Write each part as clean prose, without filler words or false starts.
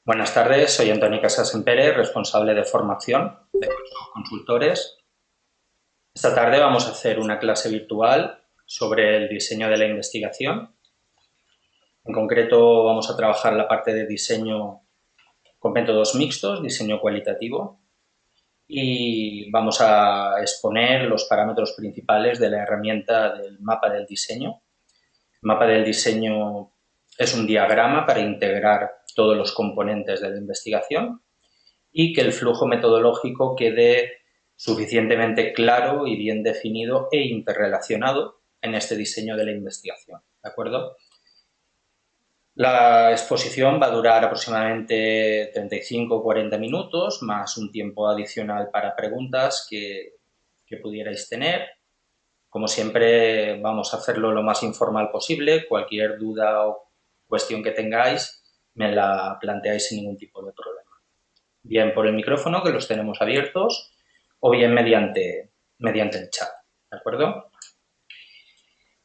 Buenas tardes, soy Antonio Casas Pérez, responsable de formación de consultores. Esta tarde vamos a hacer una clase virtual sobre el diseño de la investigación. En concreto vamos a trabajar la parte de diseño con métodos mixtos, diseño cualitativo, y vamos a exponer los parámetros principales de la herramienta del mapa del diseño. El mapa del diseño es un diagrama para integrar todos los componentes de la investigación y que el flujo metodológico quede suficientemente claro y bien definido e interrelacionado en este diseño de la investigación, ¿de acuerdo? La exposición va a durar aproximadamente 35 o 40 minutos, más un tiempo adicional para preguntas que pudierais tener. Como siempre, vamos a hacerlo lo más informal posible. Cualquier duda o cuestión que tengáis, me la planteáis sin ningún tipo de problema. Bien por el micrófono, que los tenemos abiertos, o bien mediante el chat, ¿de acuerdo?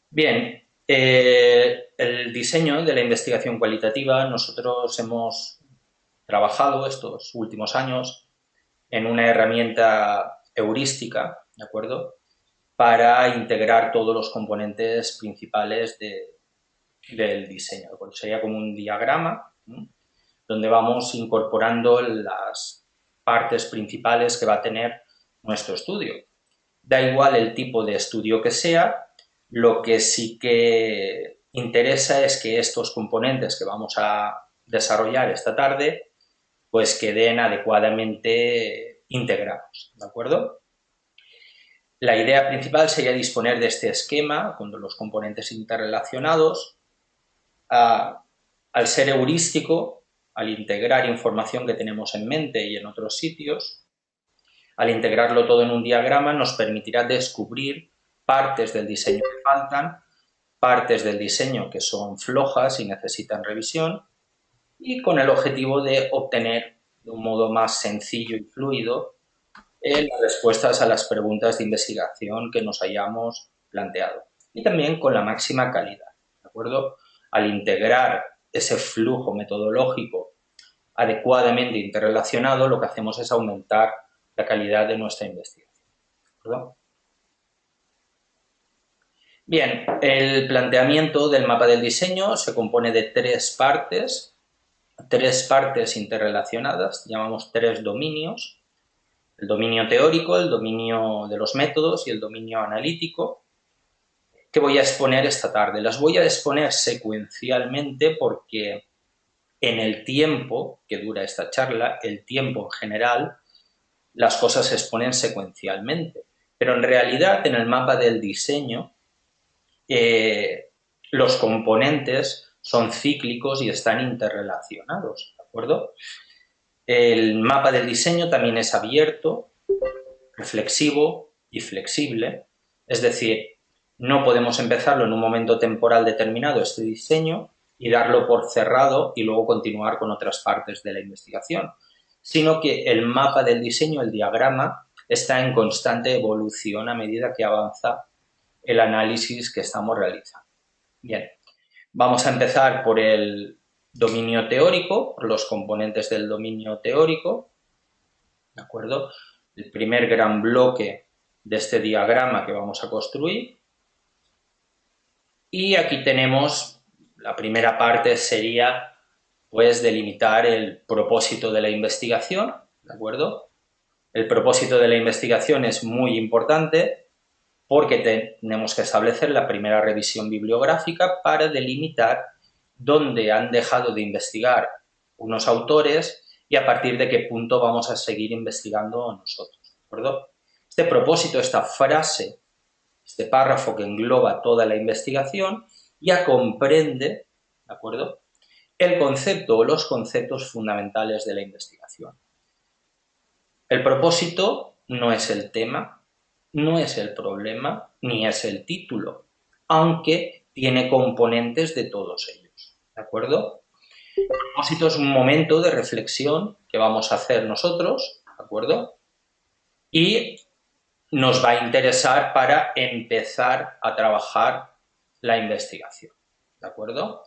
Bien, el diseño de la investigación cualitativa, nosotros hemos trabajado estos últimos años en una herramienta heurística, ¿de acuerdo?, para integrar todos los componentes principales del diseño. Sería como un diagrama, ¿no?, donde vamos incorporando las partes principales que va a tener nuestro estudio. Da igual el tipo de estudio que sea, lo que sí que interesa es que estos componentes que vamos a desarrollar esta tarde pues queden adecuadamente integrados, ¿de acuerdo? La idea principal sería disponer de este esquema con los componentes interrelacionados. Al ser heurístico, al integrar información que tenemos en mente y en otros sitios, al integrarlo todo en un diagrama nos permitirá descubrir partes del diseño que faltan, partes del diseño que son flojas y necesitan revisión, y con el objetivo de obtener de un modo más sencillo y fluido las respuestas a las preguntas de investigación que nos hayamos planteado. Y también con la máxima calidad, ¿de acuerdo? Al integrar ese flujo metodológico adecuadamente interrelacionado, lo que hacemos es aumentar la calidad de nuestra investigación, ¿de acuerdo? Bien, el planteamiento del mapa del diseño se compone de tres partes interrelacionadas, llamamos tres dominios: el dominio teórico, el dominio de los métodos y el dominio analítico, que voy a exponer esta tarde. Las voy a exponer secuencialmente porque en el tiempo que dura esta charla, el tiempo en general, las cosas se exponen secuencialmente. Pero en realidad, en el mapa del diseño, los componentes son cíclicos y están interrelacionados, ¿de acuerdo? El mapa del diseño también es abierto, reflexivo y flexible, es decir, no podemos empezarlo en un momento temporal determinado, este diseño, y darlo por cerrado y luego continuar con otras partes de la investigación, sino que el mapa del diseño, el diagrama, está en constante evolución a medida que avanza el análisis que estamos realizando. Bien, vamos a empezar por el dominio teórico, por los componentes del dominio teórico, ¿de acuerdo? El primer gran bloque de este diagrama que vamos a construir. Y aquí tenemos, la primera parte sería pues delimitar el propósito de la investigación, ¿de acuerdo? El propósito de la investigación es muy importante porque tenemos que establecer la primera revisión bibliográfica para delimitar dónde han dejado de investigar unos autores y a partir de qué punto vamos a seguir investigando nosotros, ¿de acuerdo? Este propósito, esta frase, este párrafo que engloba toda la investigación, ya comprende, ¿de acuerdo?, el concepto o los conceptos fundamentales de la investigación. El propósito no es el tema, no es el problema, ni es el título, aunque tiene componentes de todos ellos, ¿de acuerdo? El propósito es un momento de reflexión que vamos a hacer nosotros, ¿de acuerdo? Y nos va a interesar para empezar a trabajar la investigación, ¿de acuerdo?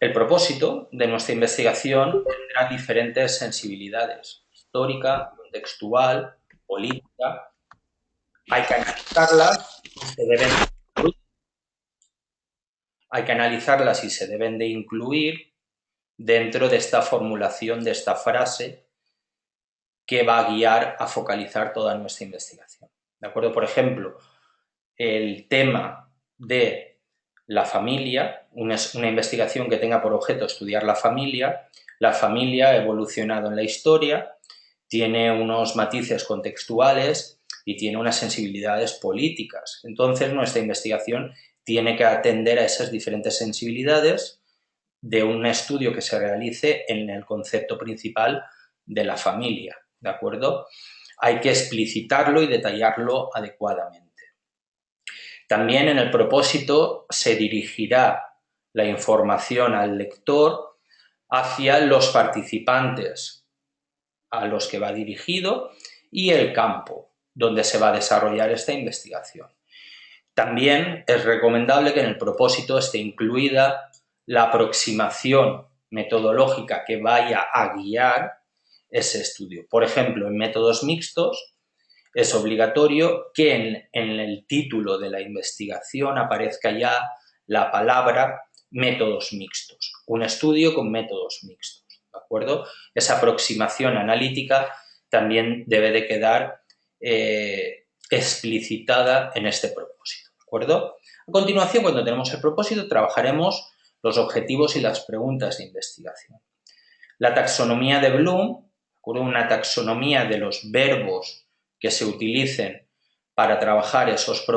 El propósito de nuestra investigación tendrá diferentes sensibilidades: histórica, contextual, política. Hay que analizarlas y se deben incluir dentro de esta formulación, de esta frase que va a guiar a focalizar toda nuestra investigación. ¿De acuerdo? Por ejemplo, el tema de la familia, una investigación que tenga por objeto estudiar la familia ha evolucionado en la historia, tiene unos matices contextuales y tiene unas sensibilidades políticas. Entonces, nuestra investigación tiene que atender a esas diferentes sensibilidades de un estudio que se realice en el concepto principal de la familia, ¿de acuerdo? Hay que explicitarlo y detallarlo adecuadamente. También en el propósito se dirigirá la información al lector hacia los participantes a los que va dirigido y el campo donde se va a desarrollar esta investigación. También es recomendable que en el propósito esté incluida la aproximación metodológica que vaya a guiar ese estudio. Por ejemplo, en métodos mixtos es obligatorio que en el título de la investigación aparezca ya la palabra métodos mixtos, un estudio con métodos mixtos, ¿de acuerdo? Esa aproximación analítica también debe de quedar explicitada en este propósito, ¿de acuerdo? A continuación, cuando tenemos el propósito, trabajaremos los objetivos y las preguntas de investigación. La taxonomía de Bloom, una taxonomía de los verbos que se utilicen para trabajar esos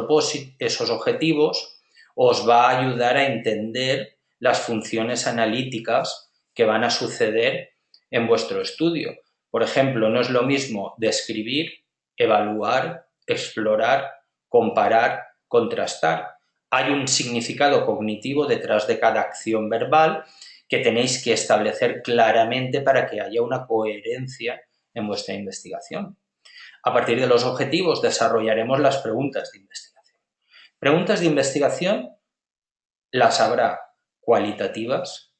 objetivos, os va a ayudar a entender las funciones analíticas que van a suceder en vuestro estudio. Por ejemplo, no es lo mismo describir, evaluar, explorar, comparar, contrastar. Hay un significado cognitivo detrás de cada acción verbal que tenéis que establecer claramente para que haya una coherencia en vuestra investigación. A partir de los objetivos desarrollaremos las preguntas de investigación. Preguntas de investigación las habrá cualitativas,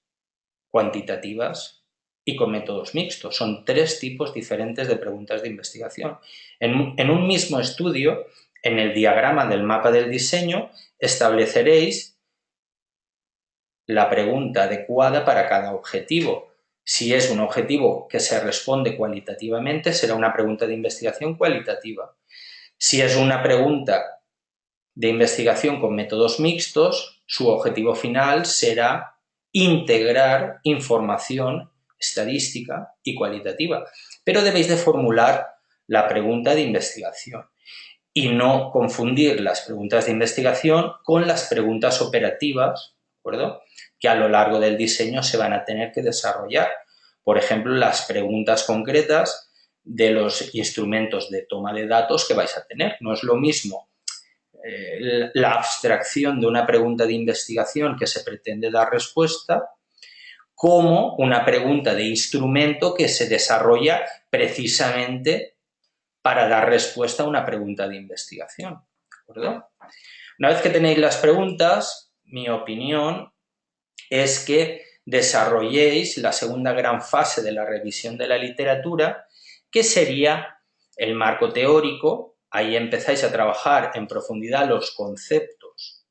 cuantitativas y con métodos mixtos. Son 3 tipos diferentes de preguntas de investigación. En un mismo estudio, en el diagrama del mapa del diseño, estableceréis la pregunta adecuada para cada objetivo. Si es un objetivo que se responde cualitativamente, será una pregunta de investigación cualitativa. Si es una pregunta de investigación con métodos mixtos, su objetivo final será integrar información estadística y cualitativa. Pero debéis de formular la pregunta de investigación y no confundir las preguntas de investigación con las preguntas operativas, ¿de acuerdo?, que a lo largo del diseño se van a tener que desarrollar. Por ejemplo, las preguntas concretas de los instrumentos de toma de datos que vais a tener. No es lo mismo la abstracción de una pregunta de investigación que se pretende dar respuesta como una pregunta de instrumento que se desarrolla precisamente para dar respuesta a una pregunta de investigación, ¿de acuerdo? Una vez que tenéis las preguntas, mi opinión es que desarrolléis la segunda gran fase de la revisión de la literatura, que sería el marco teórico. Ahí empezáis a trabajar en profundidad los conceptos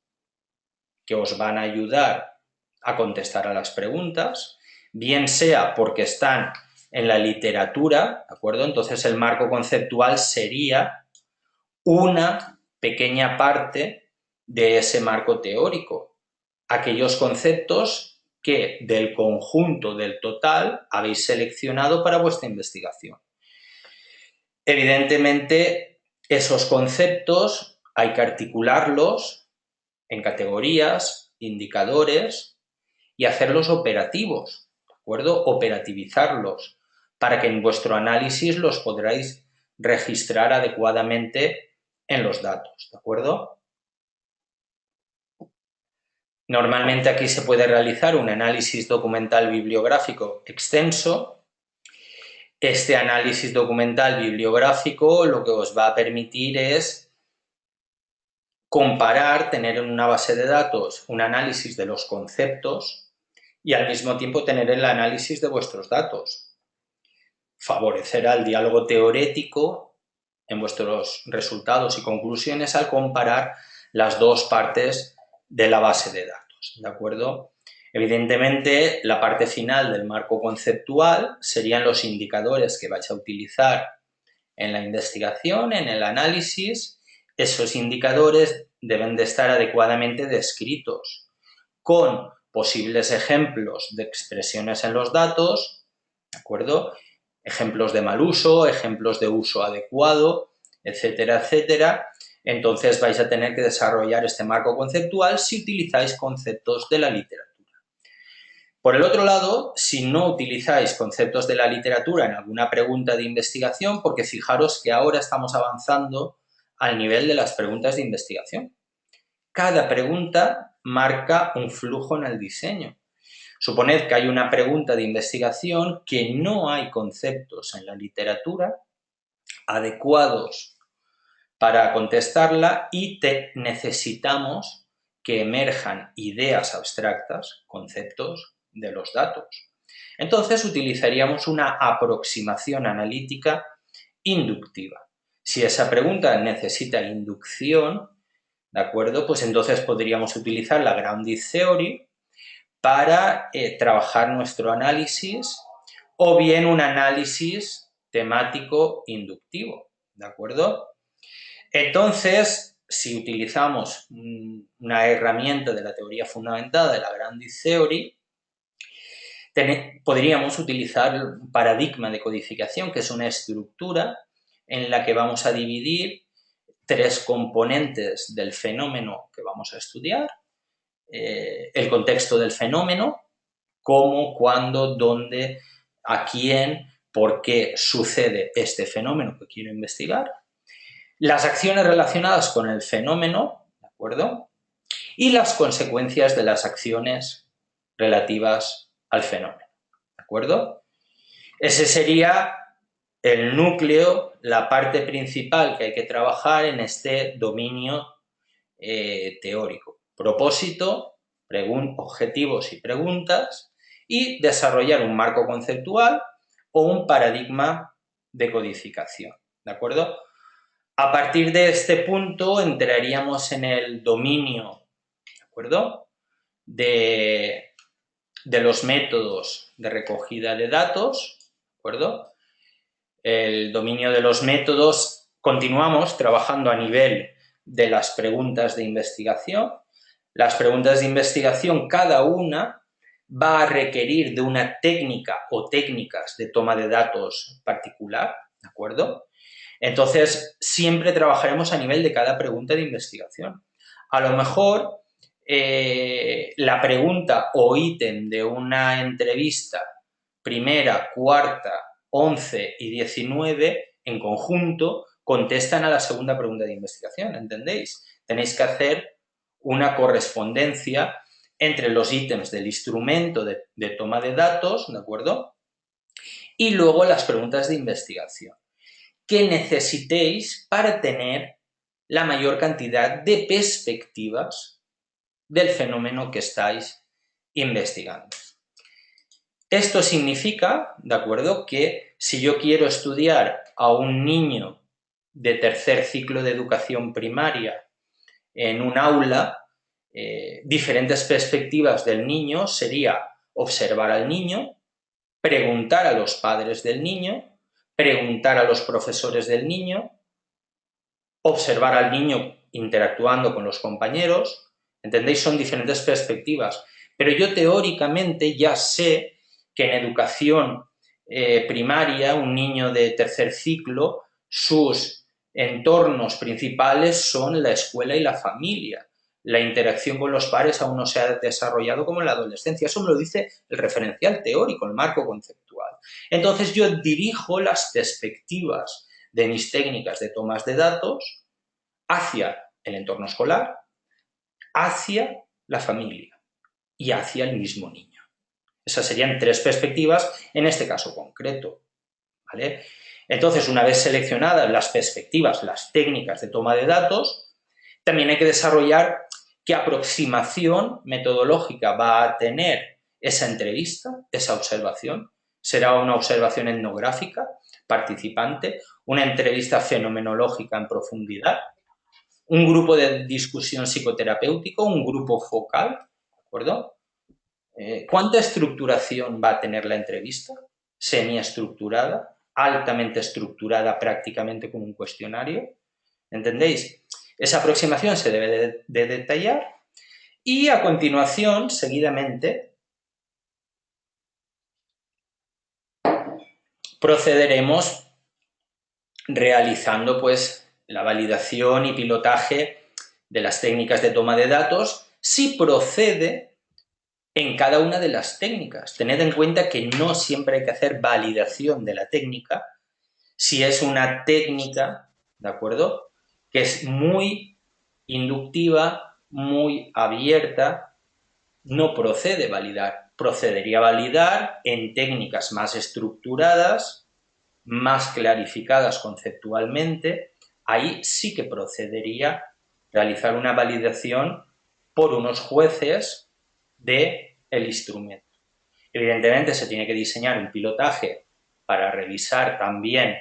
que os van a ayudar a contestar a las preguntas, bien sea porque están en la literatura, ¿de acuerdo? Entonces el marco conceptual sería una pequeña parte de ese marco teórico. Aquellos conceptos que del conjunto del total habéis seleccionado para vuestra investigación. Evidentemente, esos conceptos hay que articularlos en categorías, indicadores y hacerlos operativos, ¿de acuerdo? Operativizarlos para que en vuestro análisis los podráis registrar adecuadamente en los datos, ¿de acuerdo? Normalmente aquí se puede realizar un análisis documental bibliográfico extenso. Este análisis documental bibliográfico lo que os va a permitir es comparar, tener en una base de datos un análisis de los conceptos y al mismo tiempo tener el análisis de vuestros datos. Favorecerá el diálogo teórico en vuestros resultados y conclusiones al comparar las dos partes de la base de datos, ¿de acuerdo? Evidentemente, la parte final del marco conceptual serían los indicadores que vais a utilizar en la investigación, en el análisis. Esos indicadores deben de estar adecuadamente descritos, con posibles ejemplos de expresiones en los datos, ¿de acuerdo? Ejemplos de mal uso, ejemplos de uso adecuado, etcétera, etcétera. Entonces vais a tener que desarrollar este marco conceptual si utilizáis conceptos de la literatura. Por el otro lado, si no utilizáis conceptos de la literatura en alguna pregunta de investigación, porque fijaros que ahora estamos avanzando al nivel de las preguntas de investigación. Cada pregunta marca un flujo en el diseño. Suponed que hay una pregunta de investigación que no hay conceptos en la literatura adecuados para contestarla y necesitamos que emerjan ideas abstractas, conceptos de los datos. Entonces utilizaríamos una aproximación analítica inductiva. Si esa pregunta necesita inducción, ¿de acuerdo? Pues entonces podríamos utilizar la Grounded Theory para trabajar nuestro análisis, o bien un análisis temático inductivo, ¿de acuerdo? Entonces, si utilizamos una herramienta de la teoría fundamentada de la Grounded Theory, podríamos utilizar un paradigma de codificación, que es una estructura en la que vamos a dividir tres componentes del fenómeno que vamos a estudiar: el contexto del fenómeno, cómo, cuándo, dónde, a quién, por qué sucede este fenómeno que quiero investigar, las acciones relacionadas con el fenómeno, ¿de acuerdo? Y las consecuencias de las acciones relativas al fenómeno, ¿de acuerdo? Ese sería el núcleo, la parte principal que hay que trabajar en este dominio teórico. Propósito, objetivos y preguntas, y desarrollar un marco conceptual o un paradigma de codificación, ¿de acuerdo? A partir de este punto entraríamos en el dominio, ¿de acuerdo?, de los métodos de recogida de datos, ¿de acuerdo? El dominio de los métodos, continuamos trabajando a nivel de las preguntas de investigación. Las preguntas de investigación, cada una va a requerir de una técnica o técnicas de toma de datos particular, ¿de acuerdo? Entonces, siempre trabajaremos a nivel de cada pregunta de investigación. A lo mejor, la pregunta o ítem de una entrevista primera, cuarta, 11 y 19 en conjunto contestan a la segunda pregunta de investigación, ¿entendéis? Tenéis que hacer una correspondencia entre los ítems del instrumento de toma de datos, ¿de acuerdo?, y luego las preguntas de investigación que necesitéis para tener la mayor cantidad de perspectivas del fenómeno que estáis investigando. Esto significa, ¿de acuerdo?, que si yo quiero estudiar a un niño de tercer ciclo de educación primaria en un aula, diferentes perspectivas del niño sería observar al niño, preguntar a los padres del niño, preguntar a los profesores del niño, observar al niño interactuando con los compañeros, ¿entendéis? Son diferentes perspectivas. Pero yo teóricamente ya sé que en educación primaria, un niño de tercer ciclo, sus entornos principales son la escuela y la familia. La interacción con los pares aún no se ha desarrollado como en la adolescencia. Eso me lo dice el referencial teórico, el marco conceptual. Entonces yo dirijo las perspectivas de mis técnicas de tomas de datos hacia el entorno escolar, hacia la familia y hacia el mismo niño. Esas serían tres perspectivas en este caso concreto, ¿vale? Entonces, una vez seleccionadas las perspectivas, las técnicas de toma de datos, también hay que desarrollar qué aproximación metodológica va a tener esa entrevista, esa observación. Será una observación etnográfica, participante, una entrevista fenomenológica en profundidad, un grupo de discusión psicoterapéutico, un grupo focal, ¿de acuerdo? ¿Cuánta estructuración va a tener la entrevista? Semiestructurada, altamente estructurada, prácticamente como un cuestionario. ¿Entendéis? Esa aproximación se debe de detallar y a continuación, seguidamente, procederemos realizando pues la validación y pilotaje de las técnicas de toma de datos si procede en cada una de las técnicas. Tened en cuenta que no siempre hay que hacer validación de la técnica si es una técnica, ¿de acuerdo?, que es muy inductiva, muy abierta, no procede validar. Procedería a validar en técnicas más estructuradas, más clarificadas conceptualmente. Ahí sí que procedería realizar una validación por unos jueces del instrumento. Evidentemente se tiene que diseñar un pilotaje para revisar también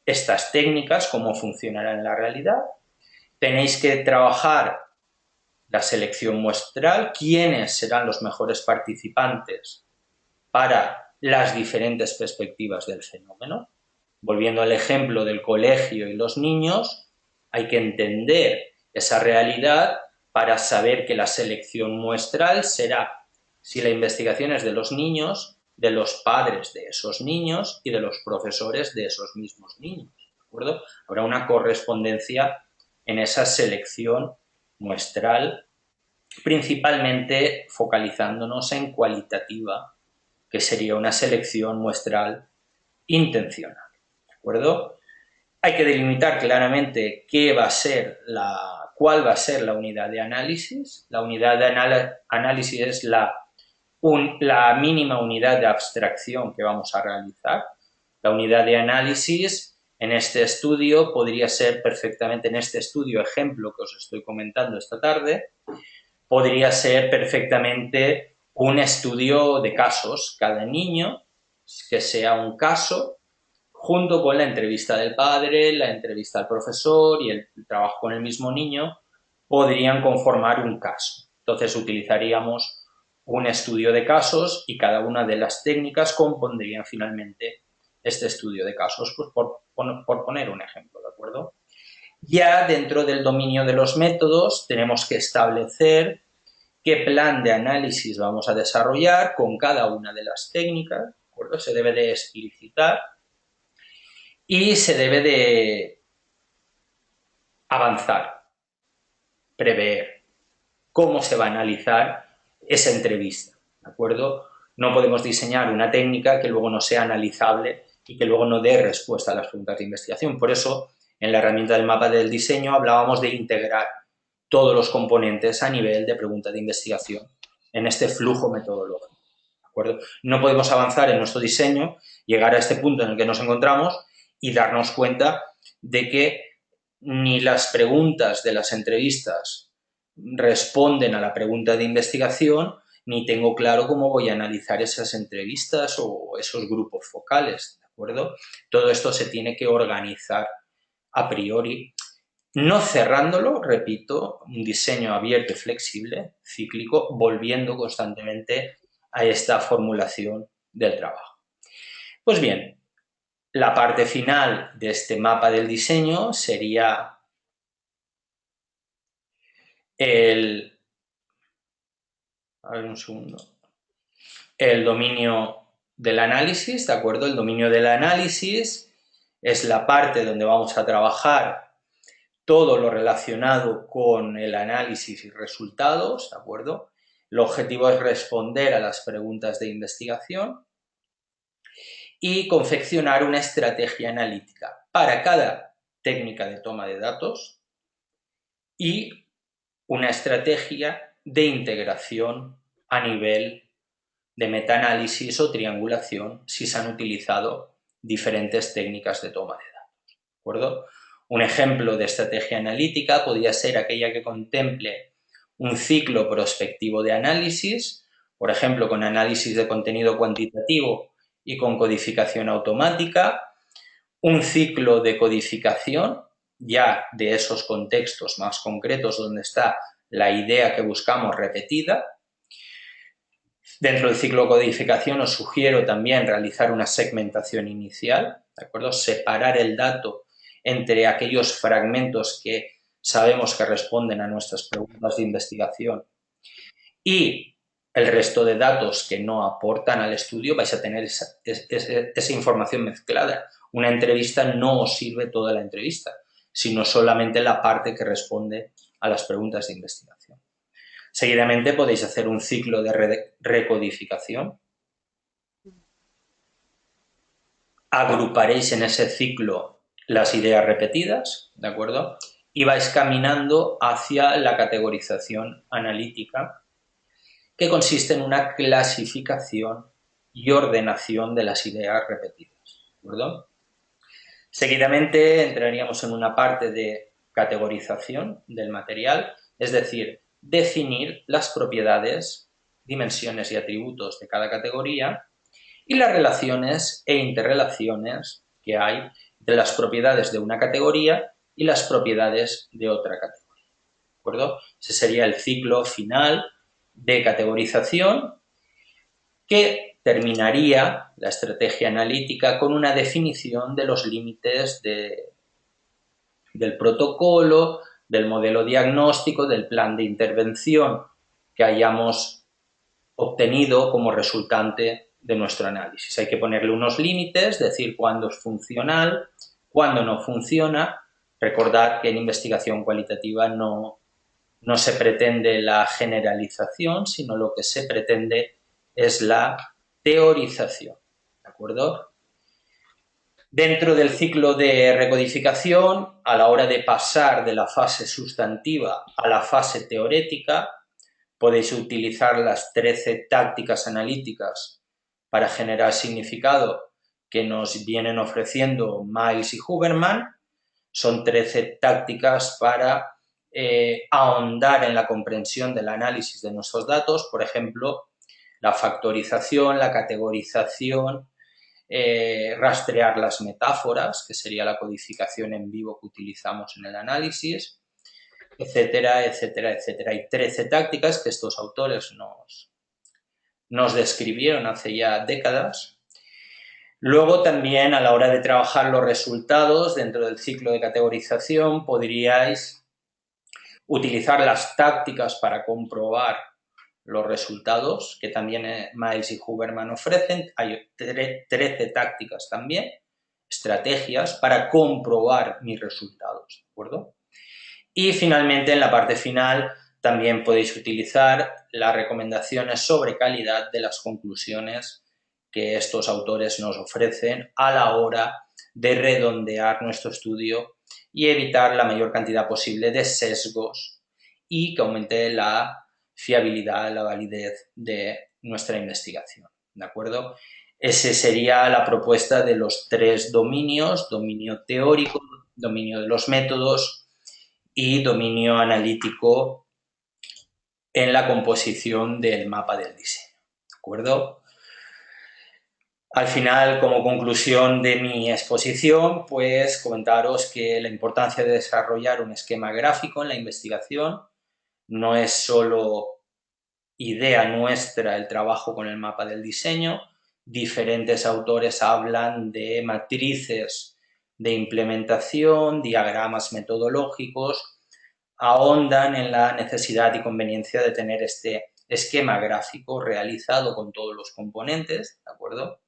estas técnicas, cómo funcionarán en la realidad. Tenéis que trabajar la selección muestral, quiénes serán los mejores participantes para las diferentes perspectivas del fenómeno. Volviendo al ejemplo del colegio y los niños, hay que entender esa realidad para saber que la selección muestral será, si la investigación es de los niños, de los padres de esos niños y de los profesores de esos mismos niños, ¿de acuerdo? Habrá una correspondencia en esa selección muestral, principalmente focalizándonos en cualitativa, que sería una selección muestral intencional, ¿de acuerdo? Hay que delimitar claramente cuál va a ser la unidad de análisis. La unidad de análisis es la mínima unidad de abstracción que vamos a realizar. La unidad de análisis en este estudio podría ser perfectamente, en este estudio ejemplo que os estoy comentando esta tarde, podría ser perfectamente un estudio de casos. Cada niño, que sea un caso, junto con la entrevista del padre, la entrevista al profesor y el trabajo con el mismo niño, podrían conformar un caso. Entonces utilizaríamos un estudio de casos y cada una de las técnicas compondrían finalmente este estudio de casos, pues por poner un ejemplo, ¿de acuerdo? Ya dentro del dominio de los métodos tenemos que establecer qué plan de análisis vamos a desarrollar con cada una de las técnicas, ¿de acuerdo? Se debe de explicitar y se debe de avanzar, prever cómo se va a analizar esa entrevista, ¿de acuerdo? No podemos diseñar una técnica que luego no sea analizable y que luego no dé respuesta a las preguntas de investigación. Por eso, en la herramienta del mapa del diseño hablábamos de integrar todos los componentes a nivel de pregunta de investigación en este flujo metodológico, ¿de acuerdo? No podemos avanzar en nuestro diseño, llegar a este punto en el que nos encontramos y darnos cuenta de que ni las preguntas de las entrevistas responden a la pregunta de investigación, ni tengo claro cómo voy a analizar esas entrevistas o esos grupos focales, ¿de acuerdo? Todo esto se tiene que organizar a priori, no cerrándolo, repito, un diseño abierto y flexible, cíclico, volviendo constantemente a esta formulación del trabajo. Pues bien, la parte final de este mapa del diseño sería el dominio del análisis, ¿de acuerdo? El dominio del análisis es la parte donde vamos a trabajar todo lo relacionado con el análisis y resultados, ¿de acuerdo? El objetivo es responder a las preguntas de investigación y confeccionar una estrategia analítica para cada técnica de toma de datos y una estrategia de integración a nivel de metaanálisis o triangulación si se han utilizado diferentes técnicas de toma de datos, ¿de acuerdo? Un ejemplo de estrategia analítica podría ser aquella que contemple un ciclo prospectivo de análisis, por ejemplo, con análisis de contenido cuantitativo y con codificación automática, un ciclo de codificación ya de esos contextos más concretos donde está la idea que buscamos repetida. Dentro del ciclo de codificación os sugiero también realizar una segmentación inicial, ¿de acuerdo? Separar el dato entre aquellos fragmentos que sabemos que responden a nuestras preguntas de investigación y el resto de datos que no aportan al estudio. Vais a tener esa información mezclada. Una entrevista no os sirve toda la entrevista, sino solamente la parte que responde a las preguntas de investigación. Seguidamente podéis hacer un ciclo de recodificación. Agruparéis en ese ciclo las ideas repetidas, ¿de acuerdo? Y vais caminando hacia la categorización analítica, que consiste en una clasificación y ordenación de las ideas repetidas, ¿de acuerdo? Seguidamente entraríamos en una parte de categorización del material, es decir, definir las propiedades, dimensiones y atributos de cada categoría y las relaciones e interrelaciones que hay de las propiedades de una categoría y las propiedades de otra categoría, ¿de acuerdo? Ese sería el ciclo final de categorización, que terminaría la estrategia analítica con una definición de los límites del protocolo, del modelo diagnóstico, del plan de intervención que hayamos obtenido como resultante de nuestro análisis. Hay que ponerle unos límites, decir cuándo es funcional, cuándo no funciona. Recordad que en investigación cualitativa no se pretende la generalización, sino lo que se pretende es la teorización, ¿de acuerdo? Dentro del ciclo de recodificación, a la hora de pasar de la fase sustantiva a la fase teorética, podéis utilizar las 13 tácticas analíticas para generar significado que nos vienen ofreciendo Miles y Huberman. Son 13 tácticas para ahondar en la comprensión del análisis de nuestros datos, por ejemplo, la factorización, la categorización, rastrear las metáforas, que sería la codificación en vivo que utilizamos en el análisis, etcétera, etcétera, etcétera. Hay 13 tácticas que estos autores nos describieron hace ya décadas. Luego también, a la hora de trabajar los resultados dentro del ciclo de categorización, podríais utilizar las tácticas para comprobar los resultados que también Miles y Huberman ofrecen. Hay 13 tácticas también, estrategias para comprobar mis resultados, ¿de acuerdo? Y finalmente, en la parte final, también podéis utilizar las recomendaciones sobre calidad de las conclusiones que estos autores nos ofrecen a la hora de redondear nuestro estudio y evitar la mayor cantidad posible de sesgos y que aumente la fiabilidad, la validez de nuestra investigación, ¿de acuerdo? Esa sería la propuesta de los 3 dominios: dominio teórico, dominio de los métodos y dominio analítico en la composición del mapa del diseño, ¿de acuerdo? Al final, como conclusión de mi exposición, pues comentaros que la importancia de desarrollar un esquema gráfico en la investigación no es solo idea nuestra el trabajo con el mapa del diseño. Diferentes autores hablan de matrices de implementación, diagramas metodológicos, ahondan en la necesidad y conveniencia de tener este esquema gráfico realizado con todos los componentes, ¿de acuerdo?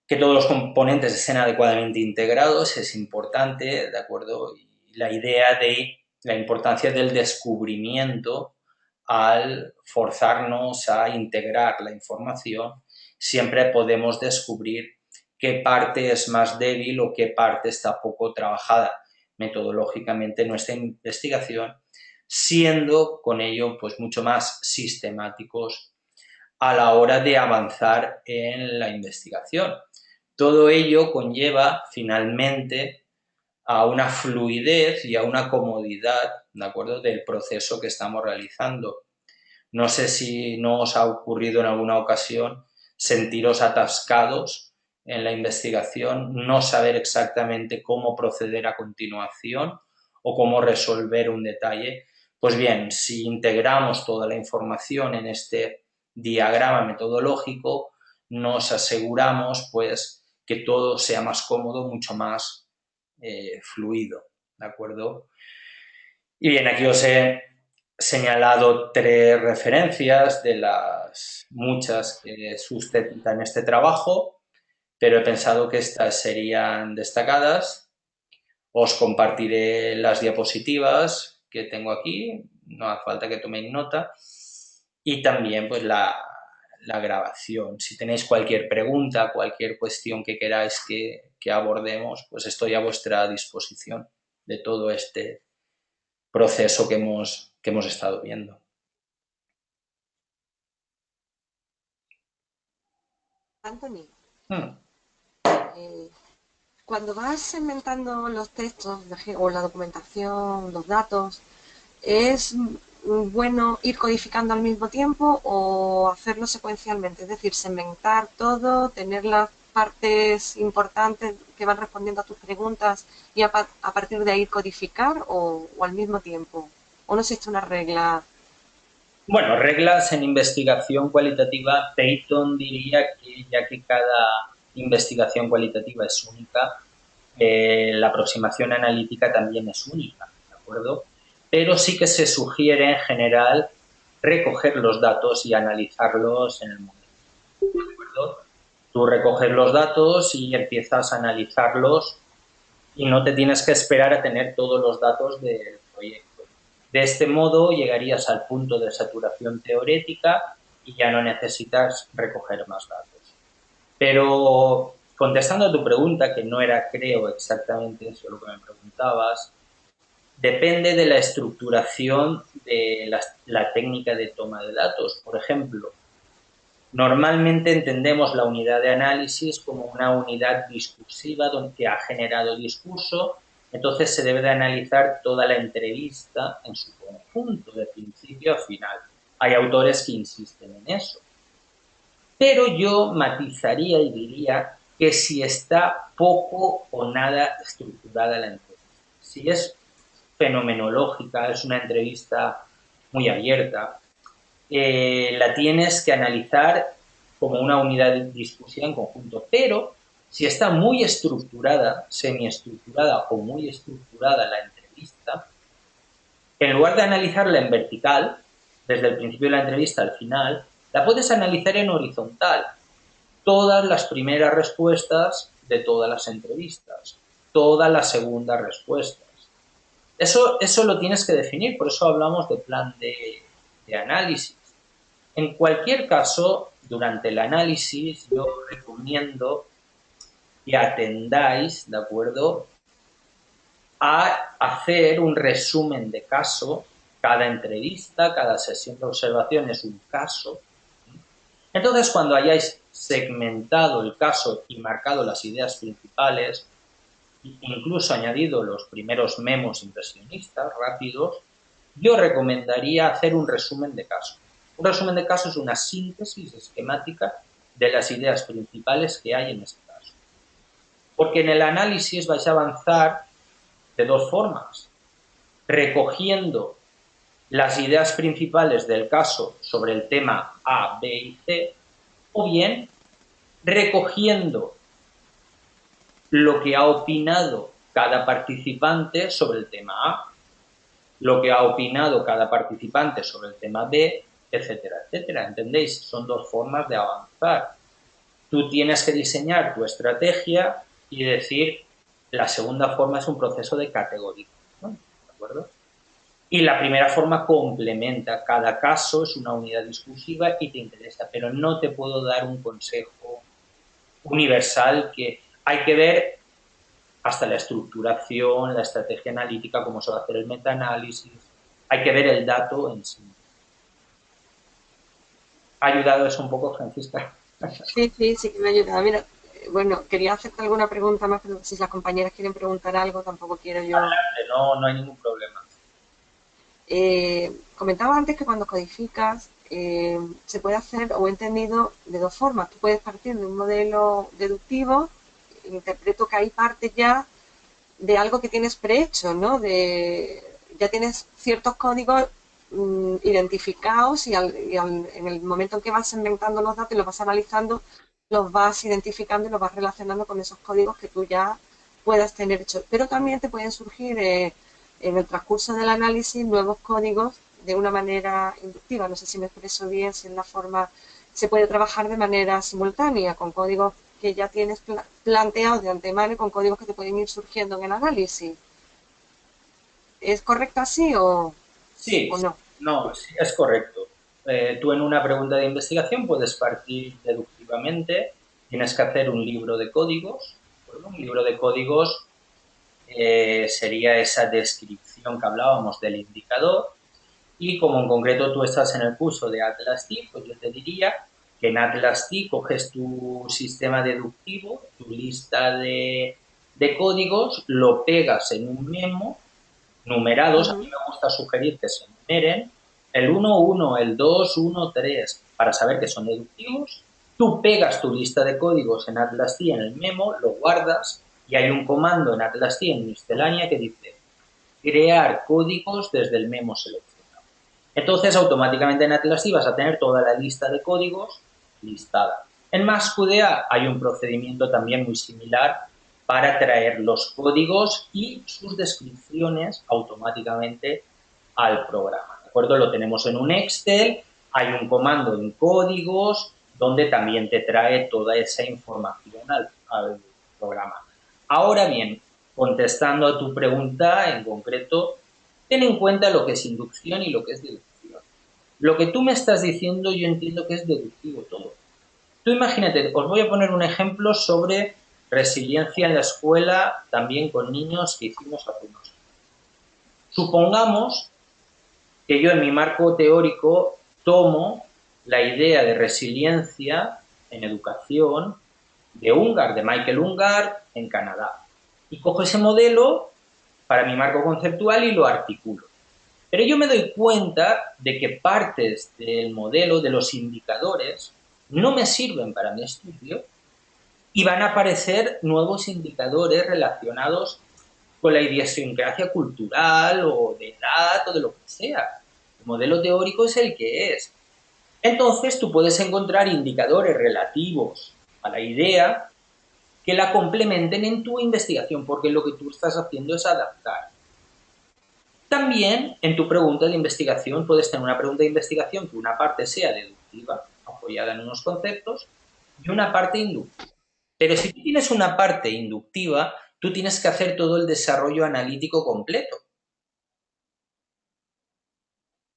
Que todos los componentes estén adecuadamente integrados es importante, ¿de acuerdo? Y la idea de la importancia del descubrimiento al forzarnos a integrar la información, siempre podemos descubrir qué parte es más débil o qué parte está poco trabajada metodológicamente en nuestra investigación, siendo con ello pues mucho más sistemáticos a la hora de avanzar en la investigación. Todo ello conlleva finalmente a una fluidez y a una comodidad, ¿de acuerdo?, del proceso que estamos realizando. No sé si no os ha ocurrido en alguna ocasión sentiros atascados en la investigación, no saber exactamente cómo proceder a continuación o cómo resolver un detalle. Pues bien, si integramos toda la información en este diagrama metodológico, nos aseguramos pues que todo sea más cómodo, mucho más fluido, ¿de acuerdo? Y bien, aquí os he señalado 3 referencias de las muchas que sustentan este trabajo, pero he pensado que estas serían destacadas. Os compartiré las diapositivas que tengo aquí, no hace falta que toméis nota, y también pues la grabación. Si tenéis cualquier pregunta, cualquier cuestión que queráis que abordemos, pues estoy a vuestra disposición de todo este proceso que hemos estado viendo. Anthony, Hmm. eh, cuando vas segmentando los textos o la documentación, los datos, ¿es bueno ir codificando al mismo tiempo o hacerlo secuencialmente? Es decir, segmentar todo, tener las partes importantes que van respondiendo a tus preguntas y a partir de ahí codificar o al mismo tiempo. ¿O no existe una regla? Bueno, reglas en investigación cualitativa, Peyton diría que ya que cada investigación cualitativa es única, la aproximación analítica también es única, ¿de acuerdo? Pero sí que se sugiere en general recoger los datos y analizarlos en el momento, ¿de acuerdo? Tú recoges los datos y empiezas a analizarlos y no te tienes que esperar a tener todos los datos del proyecto. De este modo llegarías al punto de saturación teórica y ya no necesitas recoger más datos. Pero contestando a tu pregunta, que no era, creo, exactamente eso lo que me preguntabas, depende de la estructuración de la técnica de toma de datos. Por ejemplo, normalmente entendemos la unidad de análisis como una unidad discursiva donde ha generado discurso, entonces se debe de analizar toda la entrevista en su conjunto, de principio a final. Hay autores que insisten en eso. Pero yo matizaría y diría que si está poco o nada estructurada la entrevista. Si es fenomenológica, es una entrevista muy abierta, la tienes que analizar como una unidad discursiva en conjunto. Pero si está muy estructurada, semiestructurada o muy estructurada la entrevista, en lugar de analizarla en vertical, desde el principio de la entrevista al final, la puedes analizar en horizontal. Todas las primeras respuestas de todas las entrevistas, todas las segundas respuestas. Eso lo tienes que definir, por eso hablamos de plan de análisis. En cualquier caso, durante el análisis yo recomiendo que atendáis, ¿de acuerdo?, a hacer un resumen de caso. Cada entrevista, cada sesión de observación es un caso. Entonces, cuando hayáis segmentado el caso y marcado las ideas principales, incluso añadido los primeros memos impresionistas rápidos, yo recomendaría hacer un resumen de caso. Un resumen de caso es una síntesis esquemática de las ideas principales que hay en ese caso. Porque en el análisis vais a avanzar de dos formas: recogiendo las ideas principales del caso sobre el tema A, B y C, o bien recogiendo lo que ha opinado cada participante sobre el tema A, lo que ha opinado cada participante sobre el tema B, etcétera, etcétera. ¿Entendéis? Son dos formas de avanzar. Tú tienes que diseñar tu estrategia y decir, la segunda forma es un proceso de categorización, ¿de acuerdo? Y la primera forma complementa, cada caso es una unidad discursiva y te interesa, pero no te puedo dar un consejo universal, que hay que ver hasta la estructuración, la estrategia analítica, cómo se va a hacer el metaanálisis, hay que ver el dato en sí. ¿Ha ayudado eso un poco, Francisca? Sí, sí, sí que me ayuda. Mira, bueno, quería hacerte alguna pregunta más, pero si las compañeras quieren preguntar algo, tampoco quiero yo. No, no hay ningún problema. Comentaba antes que cuando codificas, se puede hacer o entendido de dos formas. Tú puedes partir de un modelo deductivo, interpreto que ahí parte ya de algo que tienes prehecho, ¿no? Ya tienes ciertos códigos identificados en el momento en que vas inventando los datos y los vas analizando, los vas identificando y los vas relacionando con esos códigos que tú ya puedas tener hechos. Pero también te pueden surgir en el transcurso del análisis nuevos códigos de una manera inductiva. No sé si me expreso bien, si en la forma se puede trabajar de manera simultánea con códigos que ya tienes planteados de antemano y con códigos que te pueden ir surgiendo en el análisis. ¿Es correcto así Sí, o no? no, sí, es correcto. Tú en una pregunta de investigación puedes partir deductivamente, tienes que hacer un libro de códigos, ¿de acuerdo? Un libro de códigos sería esa descripción que hablábamos del indicador, y como en concreto tú estás en el curso de Atlas T, pues yo te diría que en Atlas T coges tu sistema deductivo, tu lista de códigos, lo pegas en un memo numerados. A mí Ujú. me gusta sugerir que se numeren el 1, 1, el 2, 1, 3, para saber que son deductivos. Tú pegas tu lista de códigos en Atlas T en el memo, lo guardas, y hay un comando en Atlas T en miscelánea que dice crear códigos desde el memo seleccionado. Entonces, automáticamente en Atlas T vas a tener toda la lista de códigos listada. En MassQDA hay un procedimiento también muy similar para traer los códigos y sus descripciones automáticamente al programa. ¿De acuerdo? Lo tenemos en un Excel, hay un comando en códigos donde también te trae toda esa información al programa. Ahora bien, contestando a tu pregunta en concreto, ten en cuenta lo que es inducción y lo que es deducción. Lo que tú me estás diciendo yo entiendo que es deductivo todo. Tú imagínate, os voy a poner un ejemplo sobre resiliencia en la escuela, también con niños que hicimos hace unos años. Supongamos que yo en mi marco teórico tomo la idea de resiliencia en educación de Ungar, de Michael Ungar, en Canadá. Y cojo ese modelo para mi marco conceptual y lo articulo. Pero yo me doy cuenta de que partes del modelo, de los indicadores, no me sirven para mi estudio y van a aparecer nuevos indicadores relacionados con la idiosincrasia cultural o de edad o de lo que sea. El modelo teórico es el que es. Entonces tú puedes encontrar indicadores relativos a la idea que la complementen en tu investigación, porque lo que tú estás haciendo es adaptar. También en tu pregunta de investigación puedes tener una pregunta de investigación que una parte sea deductiva, apoyada en unos conceptos, y una parte inductiva. Pero si tú tienes una parte inductiva, tú tienes que hacer todo el desarrollo analítico completo.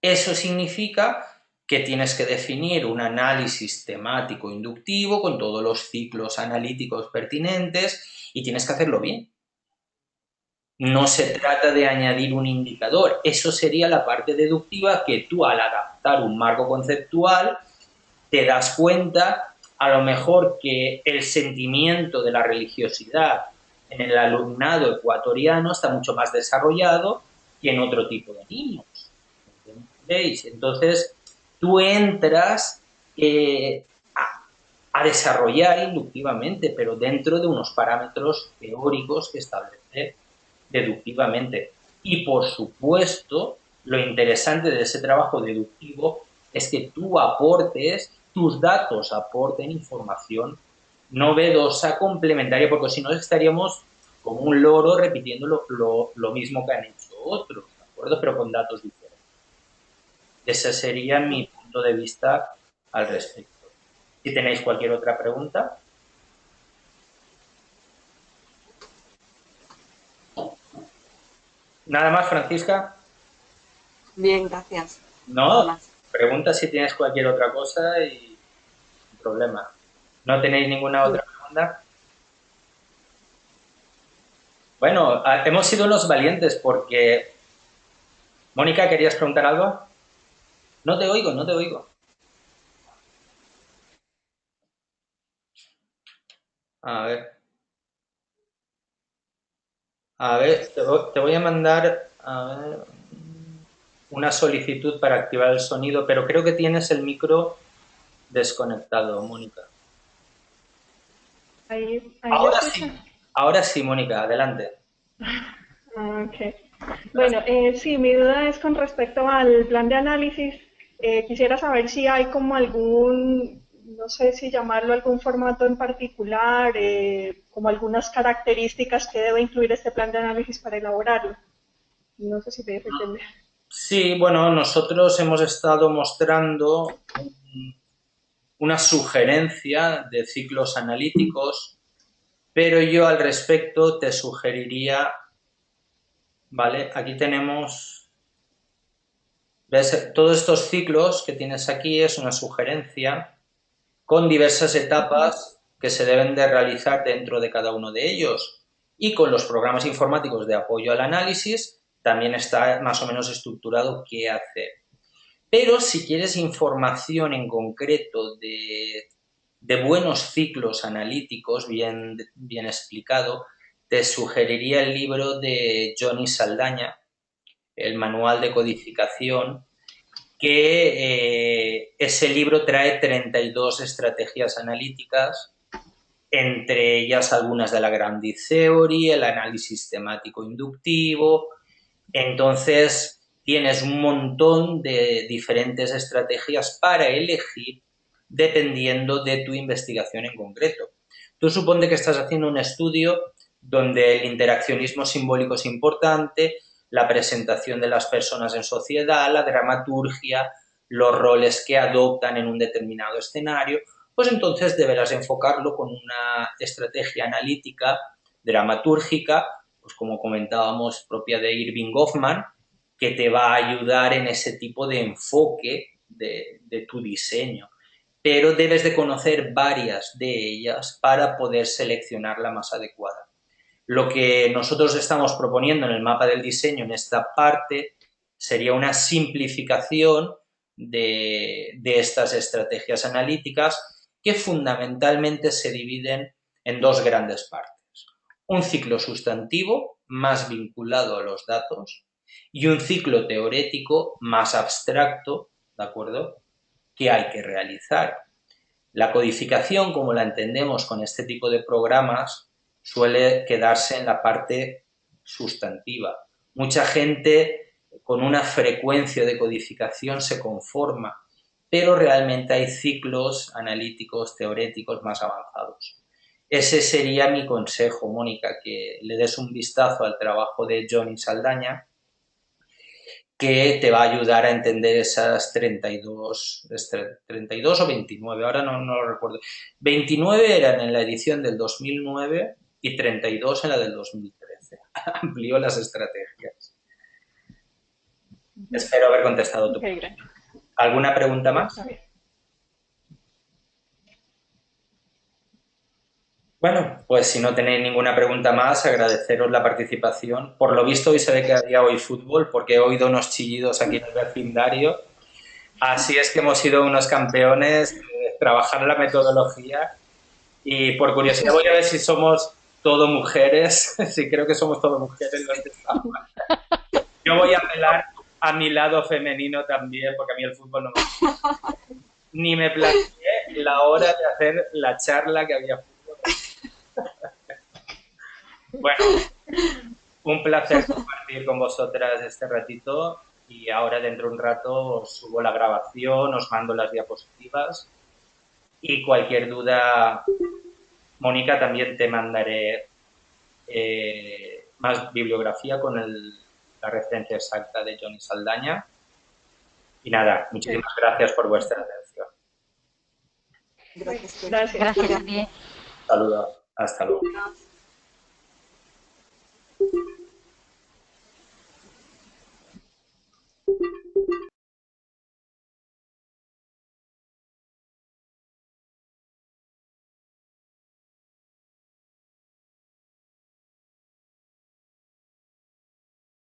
Eso significa que tienes que definir un análisis temático inductivo con todos los ciclos analíticos pertinentes y tienes que hacerlo bien. No se trata de añadir un indicador, eso sería la parte deductiva que tú al adaptar un marco conceptual te das cuenta a lo mejor que el sentimiento de la religiosidad en el alumnado ecuatoriano está mucho más desarrollado que en otro tipo de niños. ¿Entendéis? Entonces, tú entras a desarrollar inductivamente, pero dentro de unos parámetros teóricos que establece deductivamente. Y por supuesto, lo interesante de ese trabajo deductivo es que tú aportes, tus datos aporten información novedosa, complementaria, porque si no estaríamos como un loro repitiendo lo mismo que han hecho otros, ¿de acuerdo? Pero con datos diferentes. Ese sería mi punto de vista al respecto. Si tenéis cualquier otra pregunta. Nada más, Francisca. Bien, gracias. Nada No, más. pregunta si tienes cualquier otra cosa y sin problema. ¿No tenéis ninguna Mm. otra pregunta? Bueno, hemos sido unos valientes porque... Mónica, ¿querías preguntar algo? No te oigo, no te oigo. A ver, te voy a mandar, a ver, una solicitud para activar el sonido, pero creo que tienes el micro desconectado, Mónica. Ahí me escuchan. Ahora sí, Mónica, adelante. Ok. Bueno, sí, mi duda es con respecto al plan de análisis. Quisiera saber si hay como algún, no sé si llamarlo algún formato en particular, como algunas características que debe incluir este plan de análisis para elaborarlo. No sé si me dejo entender. Sí, bueno, nosotros hemos estado mostrando una sugerencia de ciclos analíticos, pero yo al respecto te sugeriría, ¿vale? Aquí tenemos, ¿ves? Todos estos ciclos que tienes aquí es una sugerencia con diversas etapas que se deben de realizar dentro de cada uno de ellos. Y con los programas informáticos de apoyo al análisis también está más o menos estructurado qué hacer. Pero si quieres información en concreto de buenos ciclos analíticos, bien explicado, te sugeriría el libro de Johnny Saldaña, el manual de codificación, que ese libro trae 32 estrategias analíticas, entre ellas algunas de la Grand Theory, el análisis temático inductivo. Entonces, tienes un montón de diferentes estrategias para elegir dependiendo de tu investigación en concreto. Tú suponte que estás haciendo un estudio donde el interaccionismo simbólico es importante, la presentación de las personas en sociedad, la dramaturgia, los roles que adoptan en un determinado escenario, pues entonces deberás enfocarlo con una estrategia analítica, dramatúrgica, pues como comentábamos, propia de Irving Goffman, que te va a ayudar en ese tipo de enfoque de tu diseño. Pero debes de conocer varias de ellas para poder seleccionar la más adecuada. Lo que nosotros estamos proponiendo en el mapa del diseño en esta parte sería una simplificación de estas estrategias analíticas que fundamentalmente se dividen en dos grandes partes. Un ciclo sustantivo más vinculado a los datos y un ciclo teórico más abstracto, ¿de acuerdo?, que hay que realizar. La codificación, como la entendemos con este tipo de programas, suele quedarse en la parte sustantiva. Mucha gente con una frecuencia de codificación se conforma, pero realmente hay ciclos analíticos, teóricos más avanzados. Ese sería mi consejo, Mónica, que le des un vistazo al trabajo de Johnny Saldaña, que te va a ayudar a entender esas 32 o 29, ahora no lo recuerdo. 29 eran en la edición del 2009 y 32 en la del 2013. Amplió las estrategias. Espero haber contestado tu pregunta. Gracias. ¿Alguna pregunta Sí, más? está bien. Bueno, pues si no tenéis ninguna pregunta más, agradeceros la participación. Por lo visto hoy se ve que había hoy fútbol, porque he oído unos chillidos aquí en el vecindario. Así es que hemos sido unos campeones de trabajar la metodología y por curiosidad voy a ver si somos todo mujeres. Sí, creo que somos todo mujeres los que estamos. Yo voy a apelar a mi lado femenino también, porque a mí el fútbol no me gusta. Ni me planteé la hora de hacer la charla que había fútbol. Bueno, un placer compartir con vosotras este ratito y ahora dentro de un rato os subo la grabación, os mando las diapositivas y cualquier duda, Mónica, también te mandaré más bibliografía con la referencia exacta de Johnny Saldaña. Y nada, muchísimas gracias por vuestra atención. Gracias. Gracias. Gracias a ti. Saludos, hasta luego.